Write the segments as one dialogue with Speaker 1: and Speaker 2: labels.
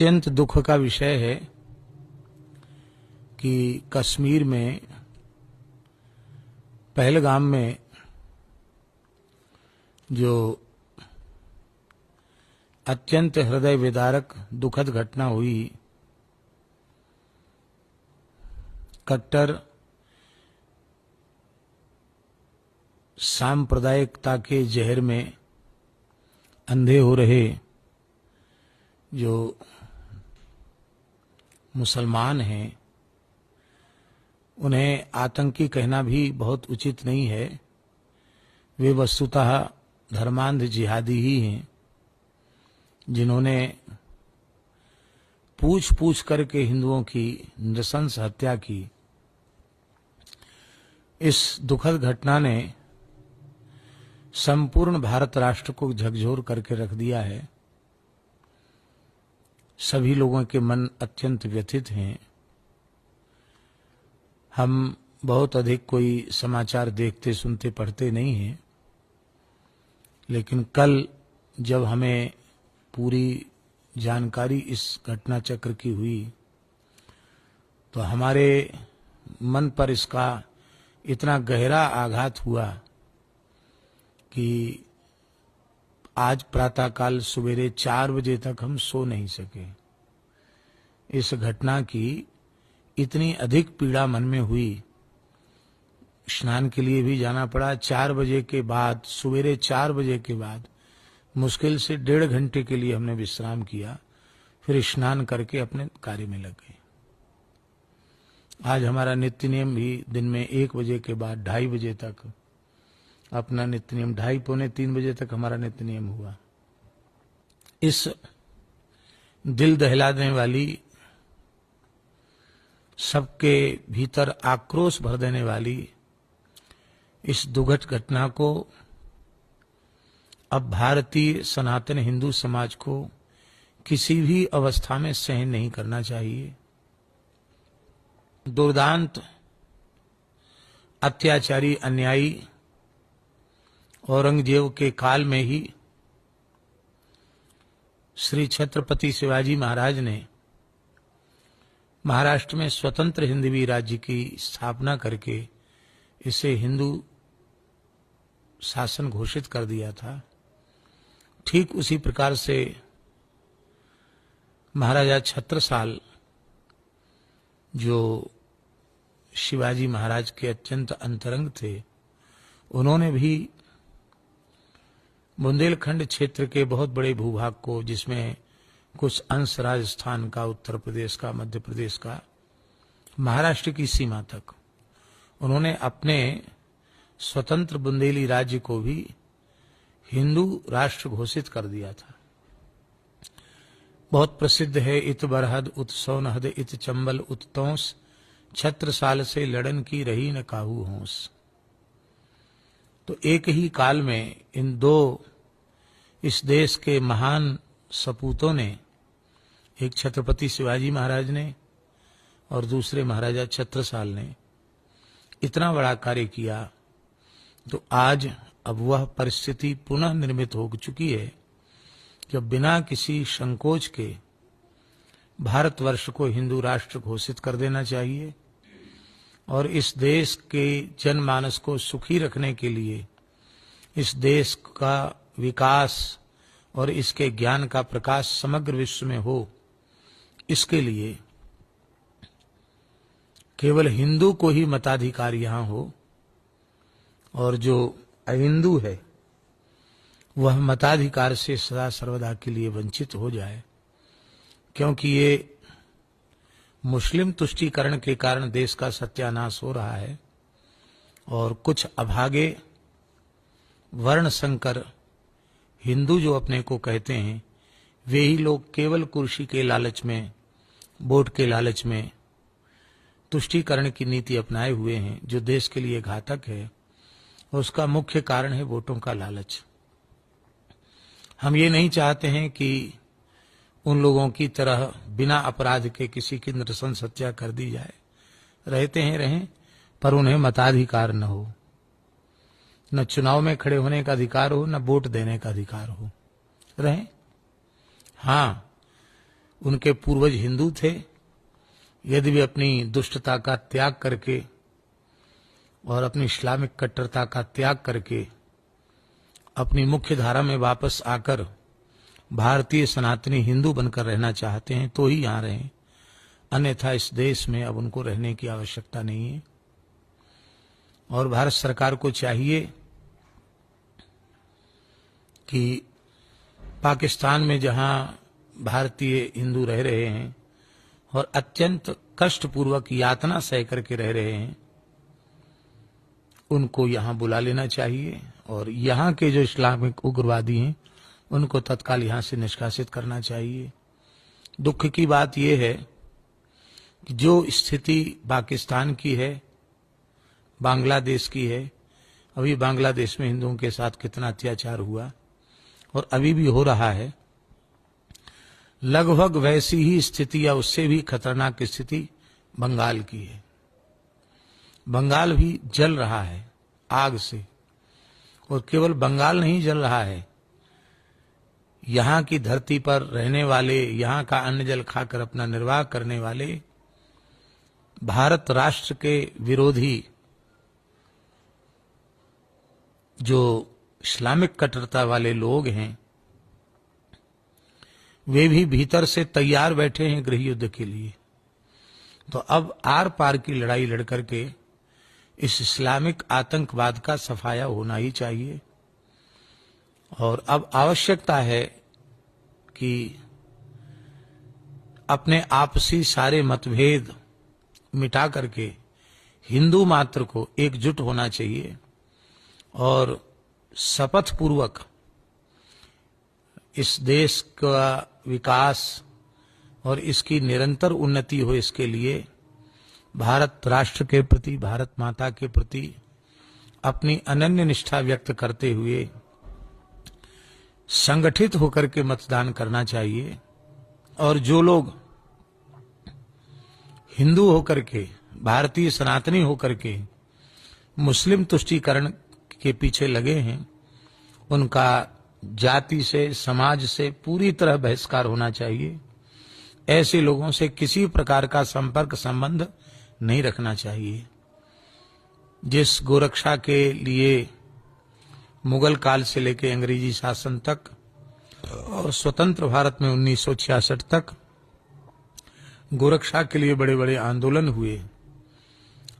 Speaker 1: अत्यंत दुख का विषय है कि कश्मीर में पहलगाम में जो अत्यंत हृदय विदारक दुखद घटना हुई, कट्टर सांप्रदायिकता के जहर में अंधे हो रहे जो मुसलमान हैं, उन्हें आतंकी कहना भी बहुत उचित नहीं है। वे वस्तुतः धर्मांध जिहादी ही हैं, जिन्होंने पूछ पूछ करके हिंदुओं की नृशंस हत्या की। इस दुखद घटना ने संपूर्ण भारत राष्ट्र को झकझोर करके रख दिया है। सभी लोगों के मन अत्यंत व्यथित हैं। हम बहुत अधिक कोई समाचार देखते सुनते पढ़ते नहीं हैं, लेकिन कल जब हमें पूरी जानकारी इस घटना चक्र की हुई तो हमारे मन पर इसका इतना गहरा आघात हुआ कि आज प्रातःकाल सवेरे 4 बजे तक हम सो नहीं सके। इस घटना की इतनी अधिक पीड़ा मन में हुई, स्नान के लिए भी जाना पड़ा। 4 बजे के बाद, सवेरे 4 बजे के बाद मुश्किल से 1.5 घंटे के लिए हमने विश्राम किया, फिर स्नान करके अपने कार्य में लग गए। आज हमारा नित्य नियम भी दिन में 1 बजे के बाद 2:30 बजे तक अपना नित्य नियम, 2:30 पौने 3 बजे तक हमारा नित्य नियम हुआ। इस दिल दहलाने वाली, सबके भीतर आक्रोश भर देने वाली इस दुखद घटना को अब भारतीय सनातन हिंदू समाज को किसी भी अवस्था में सहन नहीं करना चाहिए। दुर्दांत अत्याचारी अन्यायी औरंगजेब के काल में ही श्री छत्रपति शिवाजी महाराज ने महाराष्ट्र में स्वतंत्र हिंदवी राज्य की स्थापना करके इसे हिंदू शासन घोषित कर दिया था। ठीक उसी प्रकार से महाराजा छत्रसाल, जो शिवाजी महाराज के अत्यंत अंतरंग थे, उन्होंने भी बुंदेलखंड क्षेत्र के बहुत बड़े भूभाग को, जिसमें कुछ अंश राजस्थान का, उत्तर प्रदेश का, मध्य प्रदेश का, महाराष्ट्र की सीमा तक, उन्होंने अपने स्वतंत्र बुंदेली राज्य को भी हिंदू राष्ट्र घोषित कर दिया था। बहुत प्रसिद्ध है, इत बरहद उत सोनहद इत चंबल उत तोंस, छत्रसाल से लड़न की रही न काहू होंस। तो एक ही काल में इन दो इस देश के महान सपूतों ने, एक छत्रपति शिवाजी महाराज ने और दूसरे महाराजा छत्रसाल ने, इतना बड़ा कार्य किया। तो आज अब वह परिस्थिति पुनः निर्मित हो चुकी है कि बिना किसी संकोच के भारतवर्ष को हिंदू राष्ट्र घोषित कर देना चाहिए और इस देश के जनमानस को सुखी रखने के लिए, इस देश का विकास और इसके ज्ञान का प्रकाश समग्र विश्व में हो, इसके लिए केवल हिंदू को ही मताधिकार यहां हो और जो अहिंदू है वह मताधिकार से सदा सर्वदा के लिए वंचित हो जाए। क्योंकि ये मुस्लिम तुष्टीकरण के कारण देश का सत्यानाश हो रहा है और कुछ अभागे वर्ण संकर हिंदू जो अपने को कहते हैं, वे ही लोग केवल कुर्सी के लालच में, वोट के लालच में तुष्टीकरण की नीति अपनाए हुए हैं, जो देश के लिए घातक है। उसका मुख्य कारण है वोटों का लालच। हम ये नहीं चाहते हैं कि उन लोगों की तरह बिना अपराध के किसी की नृशंस हत्या कर दी जाए। रहते हैं रहें, पर उन्हें मताधिकार न हो, न चुनाव में खड़े होने का अधिकार हो, न वोट देने का अधिकार हो। रहें। हाँ, उनके पूर्वज हिंदू थे, यदि वे अपनी दुष्टता का त्याग करके और अपनी इस्लामिक कट्टरता का त्याग करके अपनी मुख्य धारा में वापस आकर भारतीय सनातनी हिंदू बनकर रहना चाहते हैं तो ही यहां रहें, अन्यथा इस देश में अब उनको रहने की आवश्यकता नहीं है। और भारत सरकार को चाहिए कि पाकिस्तान में जहां भारतीय हिंदू रह रहे हैं और अत्यंत कष्टपूर्वक यातना सह करके रह रहे हैं, उनको यहां बुला लेना चाहिए और यहां के जो इस्लामिक उग्रवादी हैं उनको तत्काल यहां से निष्कासित करना चाहिए। दुख की बात यह है कि जो स्थिति पाकिस्तान की है, बांग्लादेश की है, अभी बांग्लादेश में हिंदुओं के साथ कितना अत्याचार हुआ और अभी भी हो रहा है, लगभग वैसी ही स्थिति या उससे भी खतरनाक स्थिति बंगाल की है। बंगाल भी जल रहा है आग से, और केवल बंगाल नहीं जल रहा है, यहां की धरती पर रहने वाले, यहां का अन्न जल खाकर अपना निर्वाह करने वाले भारत राष्ट्र के विरोधी जो इस्लामिक कट्टरता वाले लोग हैं, वे भी भीतर से तैयार बैठे हैं गृह युद्ध के लिए। तो अब आर पार की लड़ाई लड़ करके इस इस्लामिक आतंकवाद का सफाया होना ही चाहिए। और अब आवश्यकता है कि अपने आपसी सारे मतभेद मिटा करके हिंदू मात्र को एकजुट होना चाहिए और शपथ पूर्वक इस देश का विकास और इसकी निरंतर उन्नति हो, इसके लिए भारत राष्ट्र के प्रति, भारत माता के प्रति अपनी अनन्य निष्ठा व्यक्त करते हुए संगठित होकर के मतदान करना चाहिए। और जो लोग हिंदू होकर के, भारतीय सनातनी होकर के मुस्लिम तुष्टीकरण के पीछे लगे हैं, उनका जाति से, समाज से पूरी तरह बहिष्कार होना चाहिए। ऐसे लोगों से किसी प्रकार का संपर्क संबंध नहीं रखना चाहिए। जिस गोरक्षा के लिए मुगल काल से लेकर अंग्रेजी शासन तक और स्वतंत्र भारत में 1966 तक गोरक्षा के लिए बड़े बड़े आंदोलन हुए,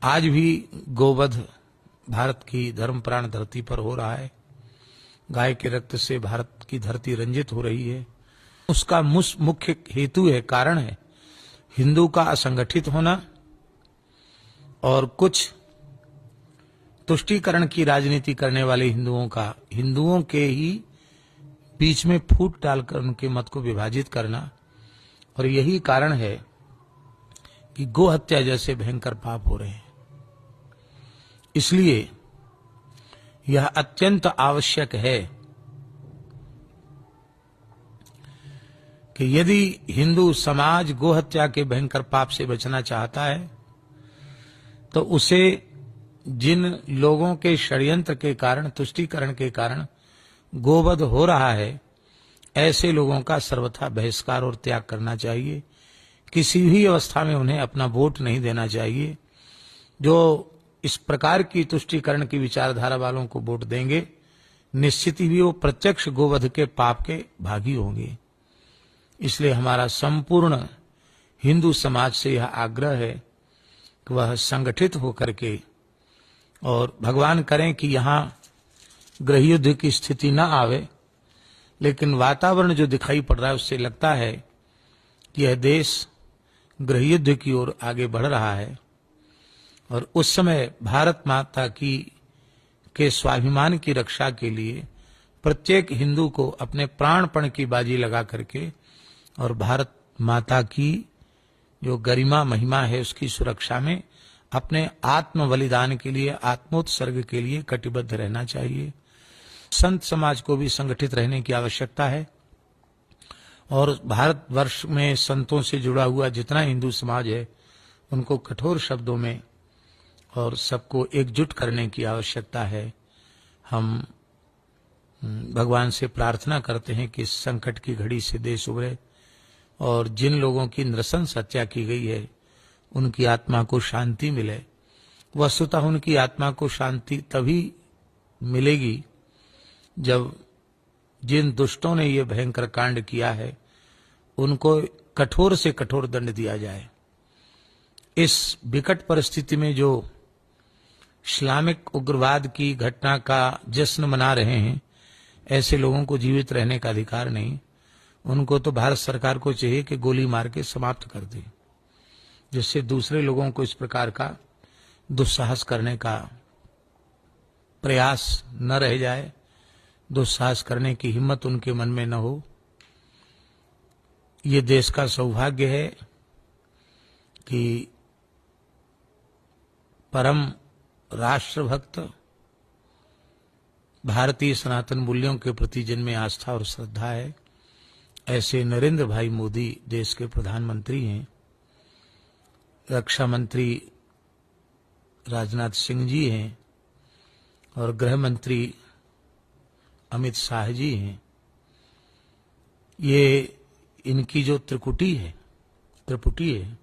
Speaker 1: आज भी गोवध भारत की धर्मप्राण धरती पर हो रहा है। गाय के रक्त से भारत की धरती रंजित हो रही है। उसका मुख्य हेतु है, कारण है हिंदू का असंगठित होना और कुछ तुष्टीकरण की राजनीति करने वाले हिंदुओं का, हिंदुओं के ही बीच में फूट डालकर उनके मत को विभाजित करना। और यही कारण है कि गो हत्या जैसे भयंकर पाप हो रहे हैं। इसलिए यह अत्यंत आवश्यक है कि यदि हिंदू समाज गो हत्या के भयंकर पाप से बचना चाहता है तो उसे जिन लोगों के षड्यंत्र के कारण, तुष्टीकरण के कारण गोवध हो रहा है, ऐसे लोगों का सर्वथा बहिष्कार और त्याग करना चाहिए। किसी भी अवस्था में उन्हें अपना वोट नहीं देना चाहिए। जो इस प्रकार की तुष्टीकरण की विचारधारा वालों को वोट देंगे, निश्चित ही वो प्रत्यक्ष गोवध के पाप के भागी होंगे। इसलिए हमारा संपूर्ण हिंदू समाज से यह आग्रह है कि वह संगठित होकर के, और भगवान करें कि यहां गृहयुद्ध की स्थिति न आवे, लेकिन वातावरण जो दिखाई पड़ रहा है उससे लगता है कि यह देश गृहयुद्ध की ओर आगे बढ़ रहा है। और उस समय भारत माता की के स्वाभिमान की रक्षा के लिए प्रत्येक हिंदू को अपने प्राणपण की बाजी लगा करके और भारत माता की जो गरिमा महिमा है उसकी सुरक्षा में अपने आत्म बलिदान के लिए, आत्मोत्सर्ग के लिए कटिबद्ध रहना चाहिए। संत समाज को भी संगठित रहने की आवश्यकता है और भारतवर्ष में संतों से जुड़ा हुआ जितना हिंदू समाज है उनको कठोर शब्दों में और सबको एकजुट करने की आवश्यकता है। हम भगवान से प्रार्थना करते हैं कि इस संकट की घड़ी से देश उबरे और जिन लोगों की नृशंस हत्या की गई है उनकी आत्मा को शांति मिले। वस्तुतः उनकी आत्मा को शांति तभी मिलेगी जब जिन दुष्टों ने ये भयंकर कांड किया है उनको कठोर से कठोर दंड दिया जाए। इस विकट परिस्थिति में जो इस्लामिक उग्रवाद की घटना का जश्न मना रहे हैं, ऐसे लोगों को जीवित रहने का अधिकार नहीं। उनको तो भारत सरकार को चाहिए कि गोली मार के समाप्त कर दे, जिससे दूसरे लोगों को इस प्रकार का दुस्साहस करने का प्रयास न रह जाए, दुस्साहस करने की हिम्मत उनके मन में न हो। ये देश का सौभाग्य है कि परम राष्ट्रभक्त, भारतीय सनातन मूल्यों के प्रति जिनमें आस्था और श्रद्धा है, ऐसे नरेंद्र भाई मोदी देश के प्रधानमंत्री हैं। रक्षा मंत्री राजनाथ सिंह जी हैं और गृह मंत्री अमित शाह जी हैं। ये इनकी जो त्रिपुटी है,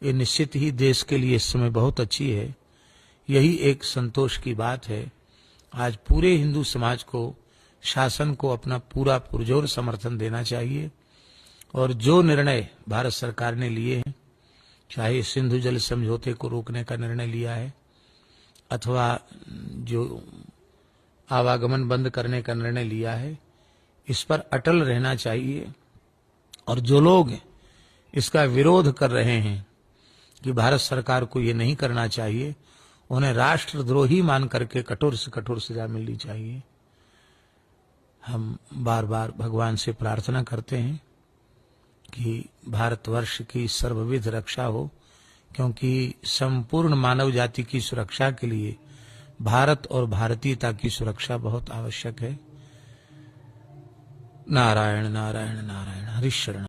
Speaker 1: ये निश्चित ही देश के लिए इस समय बहुत अच्छी है। यही एक संतोष की बात है। आज पूरे हिंदू समाज को शासन को अपना पूरा पुरजोर समर्थन देना चाहिए और जो निर्णय भारत सरकार ने लिए हैं, चाहे सिंधु जल समझौते को रोकने का निर्णय लिया है अथवा जो आवागमन बंद करने का निर्णय लिया है, इस पर अटल रहना चाहिए। और जो लोग इसका विरोध कर रहे हैं कि भारत सरकार को ये नहीं करना चाहिए, उन्हें राष्ट्रद्रोही मान करके कठोर से कठोर सजा मिलनी चाहिए। हम बार बार भगवान से प्रार्थना करते हैं कि भारतवर्ष की सर्वविध रक्षा हो, क्योंकि संपूर्ण मानव जाति की सुरक्षा के लिए भारत और भारतीयता की सुरक्षा बहुत आवश्यक है। नारायण नारायण नारायण, हरि शरण।